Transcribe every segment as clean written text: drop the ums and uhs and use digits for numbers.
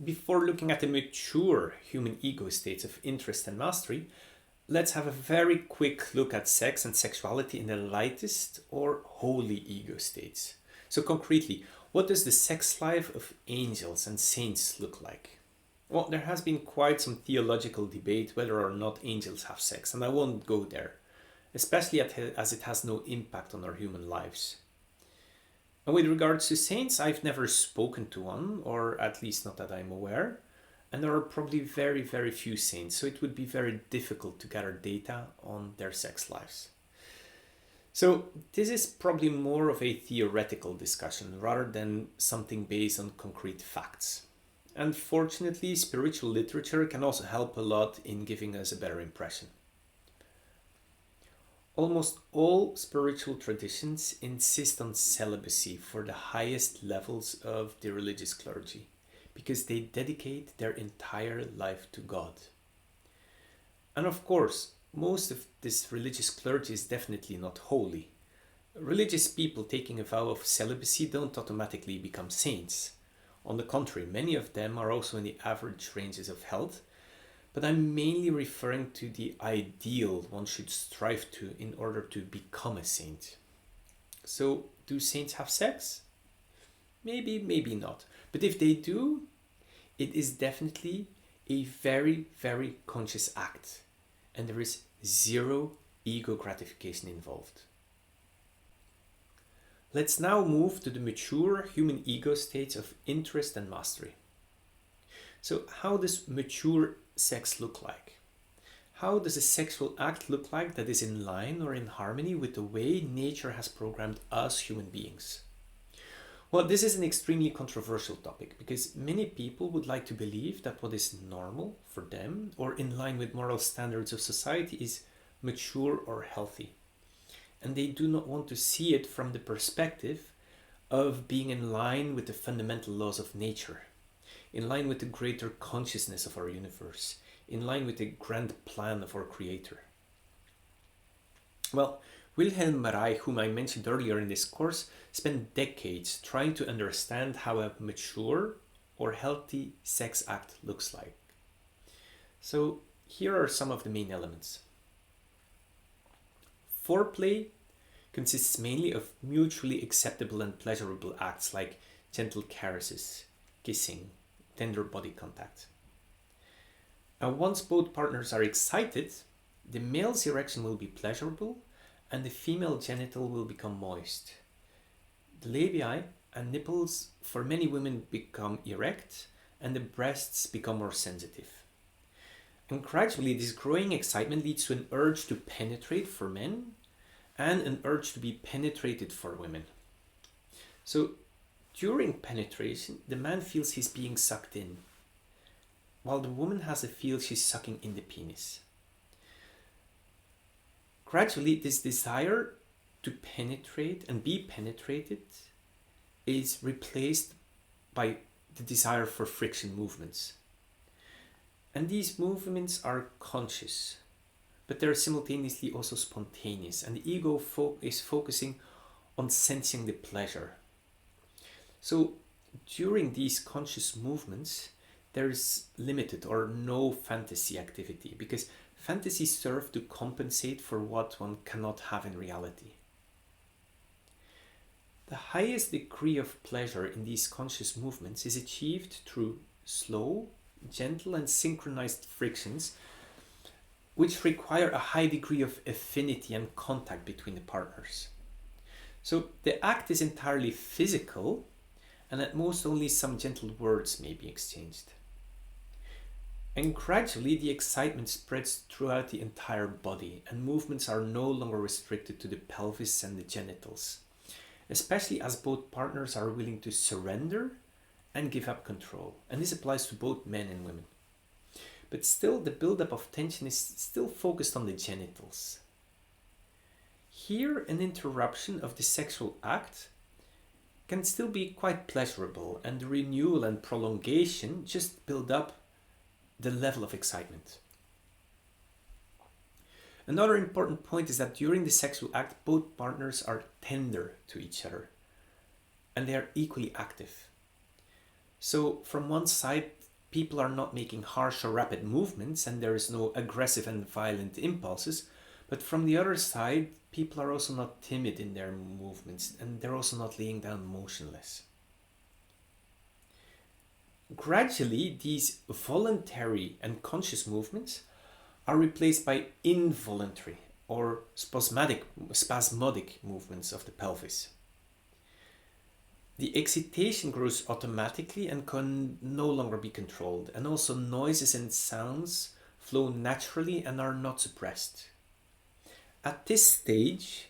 before looking at the mature human ego states of interest and mastery, let's have a very quick look at sex and sexuality in the lightest or holy ego states. So, concretely, what does the sex life of angels and saints look like? Well, there has been quite some theological debate whether or not angels have sex, and I won't go there, especially as it has no impact on our human lives. And with regards to saints, I've never spoken to one, or at least not that I'm aware, and there are probably very, very few saints, so it would be very difficult to gather data on their sex lives. So, this is probably more of a theoretical discussion rather than something based on concrete facts. And fortunately, spiritual literature can also help a lot in giving us a better impression. Almost all spiritual traditions insist on celibacy for the highest levels of the religious clergy because they dedicate their entire life to God. And of course, most of this religious clergy is definitely not holy. Religious people taking a vow of celibacy don't automatically become saints. On the contrary, many of them are also in the average ranges of health, but I'm mainly referring to the ideal one should strive to in order to become a saint. So, do saints have sex? Maybe, maybe not. But if they do, it is definitely a very, very conscious act, and there is zero ego gratification involved. Let's now move to the mature human ego states of interest and mastery. So, how does mature sex look like? How does a sexual act look like that is in line or in harmony with the way nature has programmed us human beings? Well, this is an extremely controversial topic because many people would like to believe that what is normal for them or in line with moral standards of society is mature or healthy. And they do not want to see it from the perspective of being in line with the fundamental laws of nature, in line with the greater consciousness of our universe, in line with the grand plan of our Creator. Well, Wilhelm Reich, whom I mentioned earlier in this course, spent decades trying to understand how a mature or healthy sex act looks like. So, here are some of the main elements. Foreplay consists mainly of mutually acceptable and pleasurable acts like gentle caresses, kissing, tender body contact. And once both partners are excited, the male's erection will be pleasurable and the female genital will become moist. The labia and nipples for many women become erect and the breasts become more sensitive. And gradually this growing excitement leads to an urge to penetrate for men and an urge to be penetrated for women. So during penetration, the man feels he's being sucked in, while the woman has a feel she's sucking in the penis. Gradually, this desire to penetrate and be penetrated is replaced by the desire for friction movements. And these movements are conscious, but they're simultaneously also spontaneous, and the ego is focusing on sensing the pleasure. So during these conscious movements, there is limited or no fantasy activity because fantasies serve to compensate for what one cannot have in reality. The highest degree of pleasure in these conscious movements is achieved through slow, gentle, and synchronized frictions, which require a high degree of affinity and contact between the partners. So the act is entirely physical, and at most only some gentle words may be exchanged. And gradually the excitement spreads throughout the entire body, and movements are no longer restricted to the pelvis and the genitals, especially as both partners are willing to surrender and give up control. And this applies to both men and women. But still, the buildup of tension is still focused on the genitals. Here, an interruption of the sexual act can still be quite pleasurable, and the renewal and prolongation just build up the level of excitement. Another important point is that during the sexual act, both partners are tender to each other and they are equally active. So from one side, people are not making harsh or rapid movements and there is no aggressive and violent impulses. But from the other side, people are also not timid in their movements and they're also not laying down motionless. Gradually, these voluntary and conscious movements are replaced by involuntary or spasmodic movements of the pelvis. The excitation grows automatically and can no longer be controlled, and also noises and sounds flow naturally and are not suppressed. At this stage,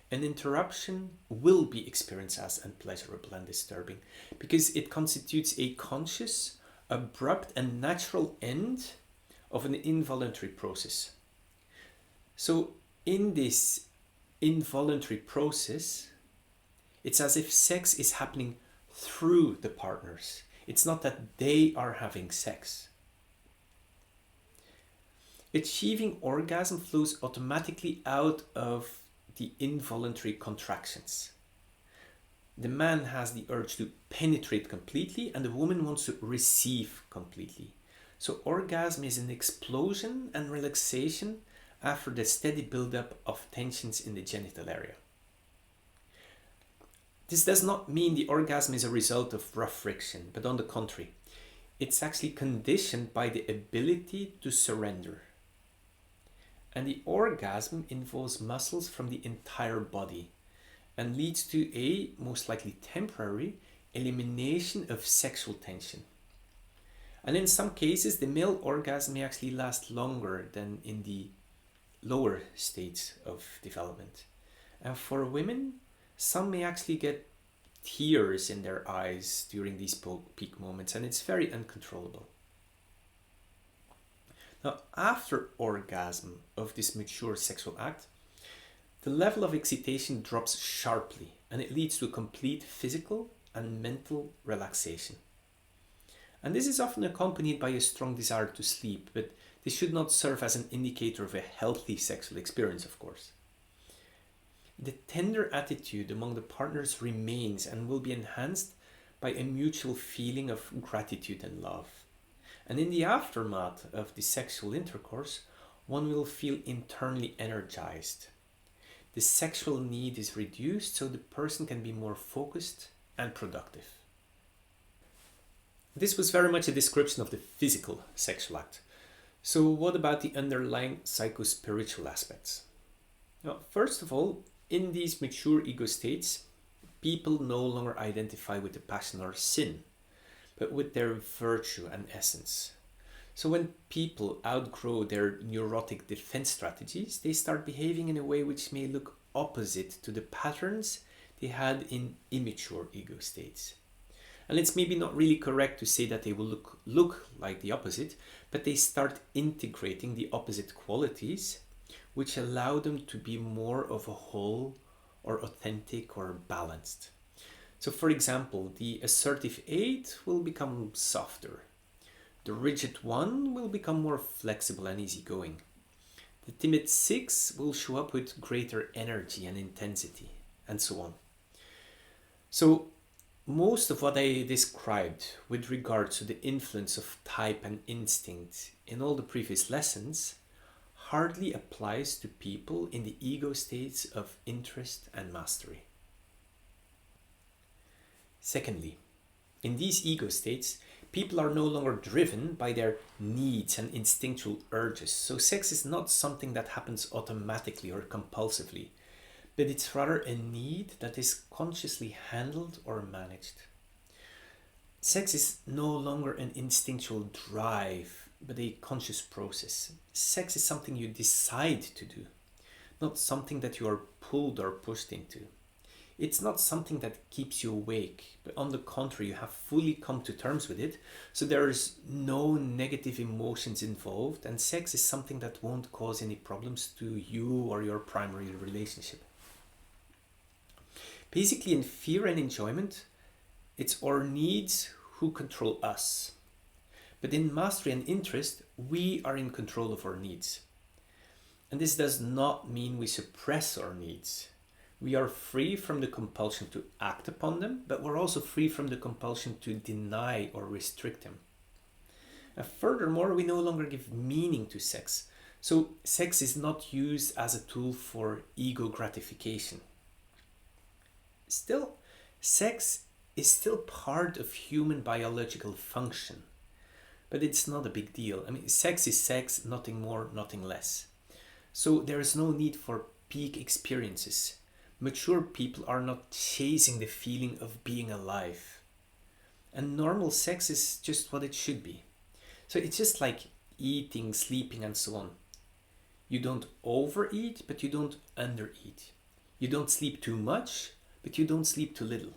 an interruption will be experienced as unpleasurable and disturbing because it constitutes a conscious, abrupt, and natural end of an involuntary process. So, in this involuntary process, it's as if sex is happening through the partners. It's not that they are having sex. Achieving orgasm flows automatically out of the involuntary contractions. The man has the urge to penetrate completely and the woman wants to receive completely. So orgasm is an explosion and relaxation after the steady buildup of tensions in the genital area. This does not mean the orgasm is a result of rough friction, but on the contrary, it's actually conditioned by the ability to surrender. And the orgasm involves muscles from the entire body and leads to a, most likely temporary, elimination of sexual tension. And in some cases, the male orgasm may actually last longer than in the lower states of development. And for women, some may actually get tears in their eyes during these peak moments, and it's very uncontrollable. Now, after orgasm of this mature sexual act, the level of excitation drops sharply and it leads to a complete physical and mental relaxation. And this is often accompanied by a strong desire to sleep, but this should not serve as an indicator of a healthy sexual experience, of course. The tender attitude among the partners remains and will be enhanced by a mutual feeling of gratitude and love. And in the aftermath of the sexual intercourse, one will feel internally energized. The sexual need is reduced so the person can be more focused and productive. This was very much a description of the physical sexual act. So what about the underlying psycho-spiritual aspects? Now, first of all, in these mature ego states, people no longer identify with the passion or sin, but with their virtue and essence. So when people outgrow their neurotic defense strategies, they start behaving in a way which may look opposite to the patterns they had in immature ego states. And it's maybe not really correct to say that they will look like the opposite, but they start integrating the opposite qualities which allow them to be more of a whole or authentic or balanced. So for example, the assertive 8 will become softer. The rigid 1 will become more flexible and easygoing. The timid 6 will show up with greater energy and intensity, and so on. So most of what I described with regards to the influence of type and instinct in all the previous lessons hardly applies to people in the ego states of interest and mastery. Secondly, in these ego states, people are no longer driven by their needs and instinctual urges. So sex is not something that happens automatically or compulsively, but it's rather a need that is consciously handled or managed. Sex is no longer an instinctual drive, but a conscious process. Sex is something you decide to do, not something that you are pulled or pushed into. It's not something that keeps you awake, but on the contrary, you have fully come to terms with it, so there is no negative emotions involved, and sex is something that won't cause any problems to you or your primary relationship. Basically, in fear and enjoyment, it's our needs who control us. But in mastery and interest, we are in control of our needs. And this does not mean we suppress our needs. We are free from the compulsion to act upon them, but we're also free from the compulsion to deny or restrict them. And furthermore, we no longer give meaning to sex. So sex is not used as a tool for ego gratification. Still, sex is still part of human biological function, but it's not a big deal. I mean, sex is sex, nothing more, nothing less. So there is no need for peak experiences. Mature people are not chasing the feeling of being alive. And normal sex is just what it should be. So it's just like eating, sleeping, and so on. You don't overeat, but you don't undereat. You don't sleep too much, but you don't sleep too little.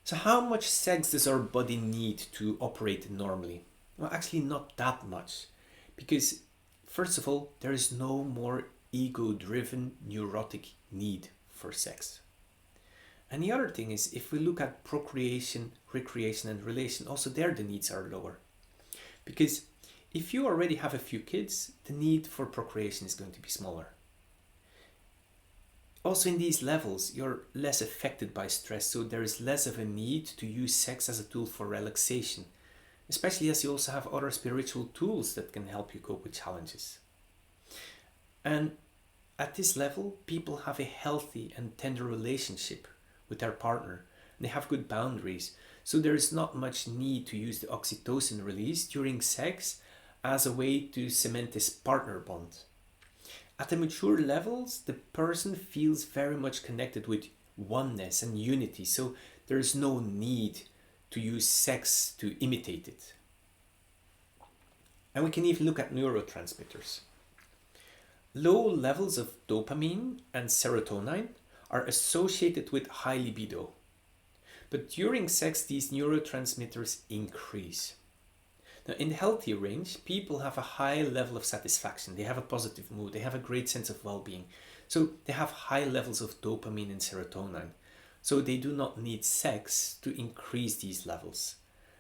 So how much sex does our body need to operate normally? Well, actually not that much. Because first of all, there is no more ego-driven neurotic need for sex. And the other thing is, if we look at procreation, recreation, and relation, also there the needs are lower. Because if you already have a few kids, the need for procreation is going to be smaller. Also in these levels, you're less affected by stress, so there is less of a need to use sex as a tool for relaxation, especially as you also have other spiritual tools that can help you cope with challenges. And at this level, people have a healthy and tender relationship with their partner. They have good boundaries, so there is not much need to use the oxytocin release during sex as a way to cement this partner bond. At the mature levels, the person feels very much connected with oneness and unity, so there is no need to use sex to imitate it. And we can even look at neurotransmitters. Low levels of dopamine and serotonin are associated with high libido. But during sex, these neurotransmitters increase. Now, in the healthy range, people have a high level of satisfaction. They have a positive mood. They have a great sense of well-being. So they have high levels of dopamine and serotonin. So they do not need sex to increase these levels.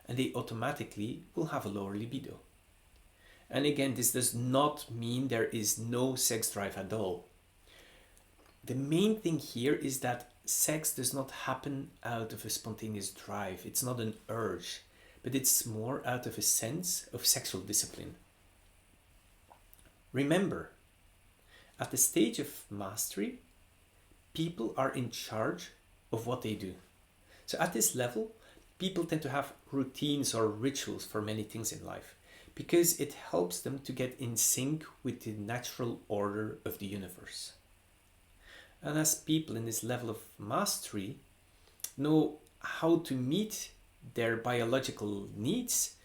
And they automatically will have a lower libido. And again, this does not mean there is no sex drive at all. The main thing here is that sex does not happen out of a spontaneous drive. It's not an urge, but it's more out of a sense of sexual discipline. Remember, at the stage of mastery, people are in charge of what they do. So at this level, people tend to have routines or rituals for many things in life because it helps them to get in sync with the natural order of the universe. And as people in this level of mastery know how to meet their biological needs,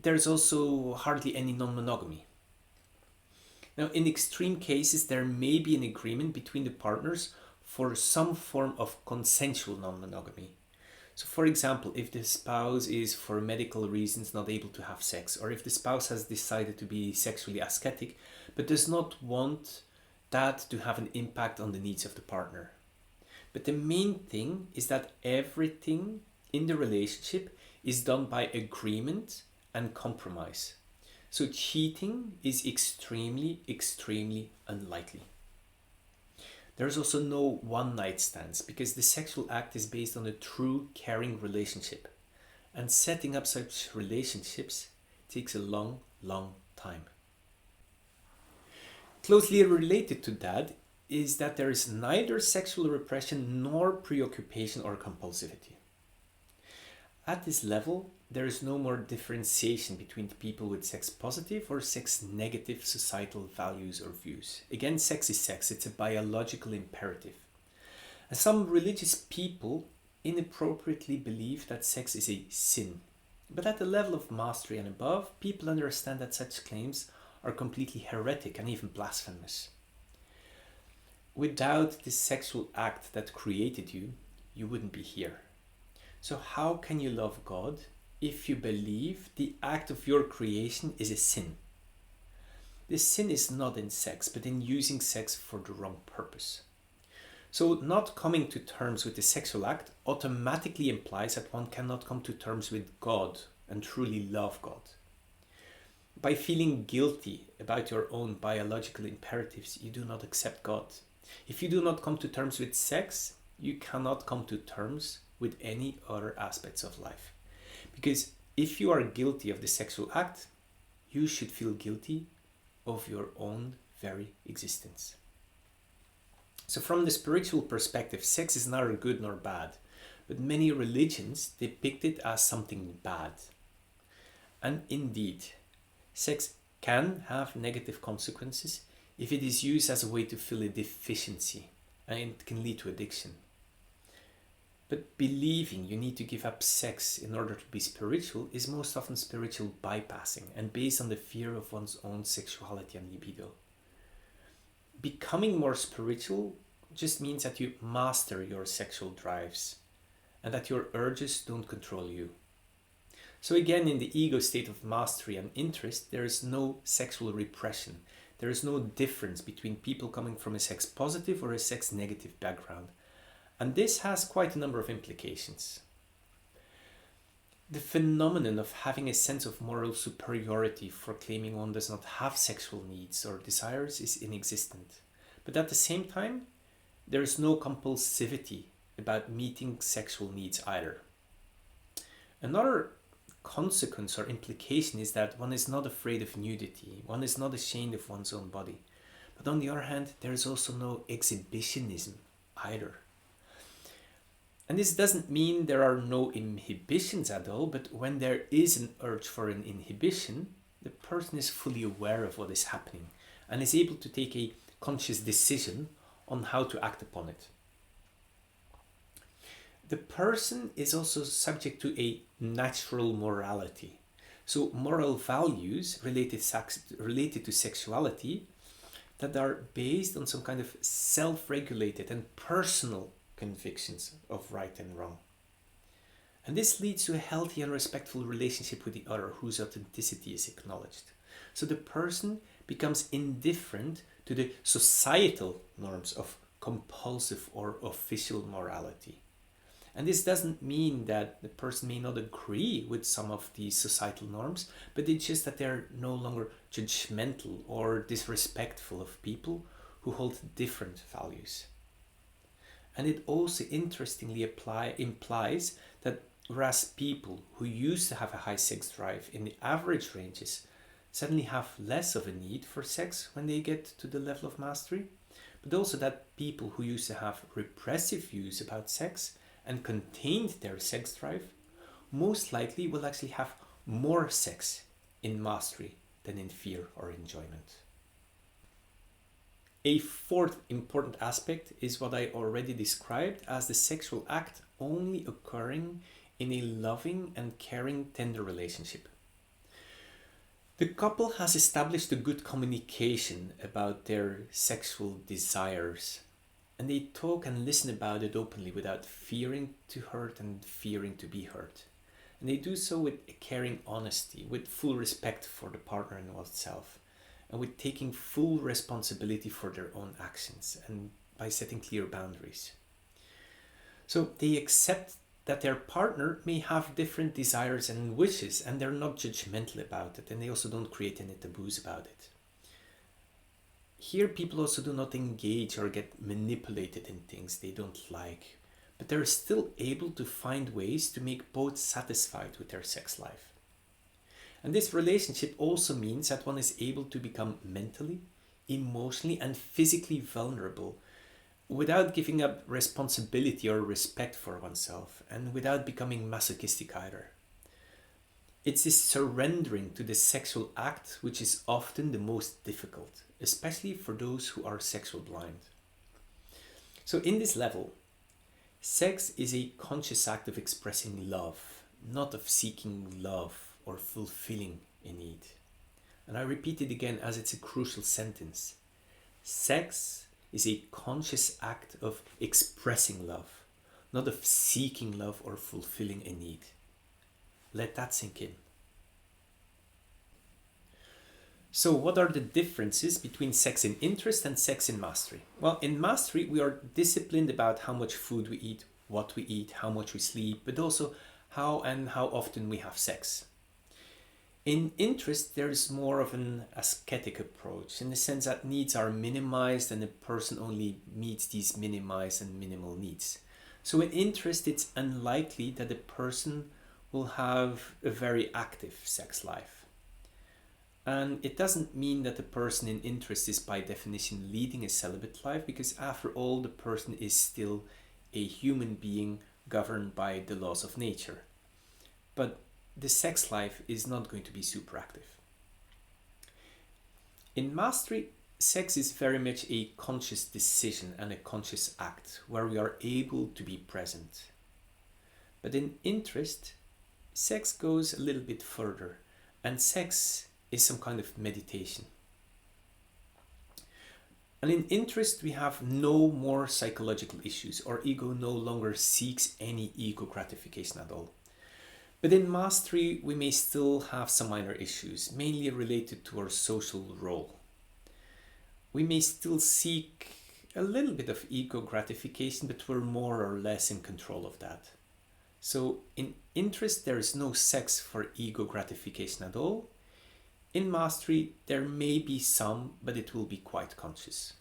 there's also hardly any non-monogamy. Now, in extreme cases, there may be an agreement between the partners for some form of consensual non-monogamy. So, for example, if the spouse is for medical reasons not able to have sex, or if the spouse has decided to be sexually ascetic but does not want that to have an impact on the needs of the partner. But the main thing is that everything in the relationship is done by agreement and compromise. So cheating is extremely, extremely unlikely. There's also no one-night stands because the sexual act is based on a true caring relationship. And setting up such relationships takes a long, long time. Closely related to that is that there is neither sexual repression nor preoccupation or compulsivity. At this level, there is no more differentiation between people with sex positive or sex negative societal values or views. Again, sex is sex, it's a biological imperative. And some religious people inappropriately believe that sex is a sin. But at the level of mastery and above, people understand that such claims are completely heretic and even blasphemous. Without this sexual act that created you, you wouldn't be here. So how can you love God if you believe the act of your creation is a sin? This sin is not in sex, but in using sex for the wrong purpose. So not coming to terms with the sexual act automatically implies that one cannot come to terms with God and truly love God. By feeling guilty about your own biological imperatives, you do not accept God. If you do not come to terms with sex, you cannot come to terms with any other aspects of life. Because if you are guilty of the sexual act, you should feel guilty of your own very existence. So from the spiritual perspective, sex is neither good nor bad, but many religions depict it as something bad. And indeed, sex can have negative consequences if it is used as a way to fill a deficiency, and it can lead to addiction. But believing you need to give up sex in order to be spiritual is most often spiritual bypassing and based on the fear of one's own sexuality and libido. Becoming more spiritual just means that you master your sexual drives and that your urges don't control you. So again, in the ego state of mastery and interest, there is no sexual repression. There is no difference between people coming from a sex positive or a sex negative background. And this has quite a number of implications. The phenomenon of having a sense of moral superiority for claiming one does not have sexual needs or desires is inexistent. But at the same time, there is no compulsivity about meeting sexual needs either. Another consequence or implication is that one is not afraid of nudity, one is not ashamed of one's own body. But on the other hand, there is also no exhibitionism either. And this doesn't mean there are no inhibitions at all, but when there is an urge for an inhibition, the person is fully aware of what is happening and is able to take a conscious decision on how to act upon it. The person is also subject to a natural morality. So moral values related to sexuality that are based on some kind of self-regulated and personal convictions of right and wrong. And this leads to a healthy and respectful relationship with the other whose authenticity is acknowledged. So the person becomes indifferent to the societal norms of compulsive or official morality. And this doesn't mean that the person may not agree with some of these societal norms, but it's just that they're no longer judgmental or disrespectful of people who hold different values. And it also interestingly implies that whereas people who used to have a high sex drive in the average ranges suddenly have less of a need for sex when they get to the level of mastery, but also that people who used to have repressive views about sex and contained their sex drive most likely will actually have more sex in mastery than in fear or enjoyment. A fourth important aspect is what I already described as the sexual act only occurring in a loving and caring, tender relationship. The couple has established a good communication about their sexual desires, and they talk and listen about it openly without fearing to hurt and fearing to be hurt. And they do so with a caring honesty, with full respect for the partner and oneself, and with taking full responsibility for their own actions and by setting clear boundaries. So they accept that their partner may have different desires and wishes, and they're not judgmental about it, and they also don't create any taboos about it. Here people also do not engage or get manipulated in things they don't like, but they're still able to find ways to make both satisfied with their sex life. And this relationship also means that one is able to become mentally, emotionally, and physically vulnerable without giving up responsibility or respect for oneself, and without becoming masochistic either. It's this surrendering to the sexual act which is often the most difficult, especially for those who are sexual blind. So in this level, sex is a conscious act of expressing love, not of seeking love or fulfilling a need. And I repeat it again as it's a crucial sentence. Sex is a conscious act of expressing love, not of seeking love or fulfilling a need. Let that sink in. So what are the differences between sex in interest and sex in mastery? Well, in mastery, we are disciplined about how much food we eat, what we eat, how much we sleep, but also how and how often we have sex. In interest, there is more of an ascetic approach, in the sense that needs are minimized and the person only meets these minimized and minimal needs. So in interest, it's unlikely that a person will have a very active sex life. And it doesn't mean that the person in interest is by definition leading a celibate life, because after all, the person is still a human being governed by the laws of nature. But the sex life is not going to be super active. In mastery, sex is very much a conscious decision and a conscious act where we are able to be present. But in interest, sex goes a little bit further, and sex is some kind of meditation. And in interest, we have no more psychological issues. Our ego no longer seeks any ego gratification at all. But in mastery, we may still have some minor issues, mainly related to our social role. We may still seek a little bit of ego gratification, but we're more or less in control of that. So in interest, there is no sex for ego gratification at all. In mastery, there may be some, but it will be quite conscious.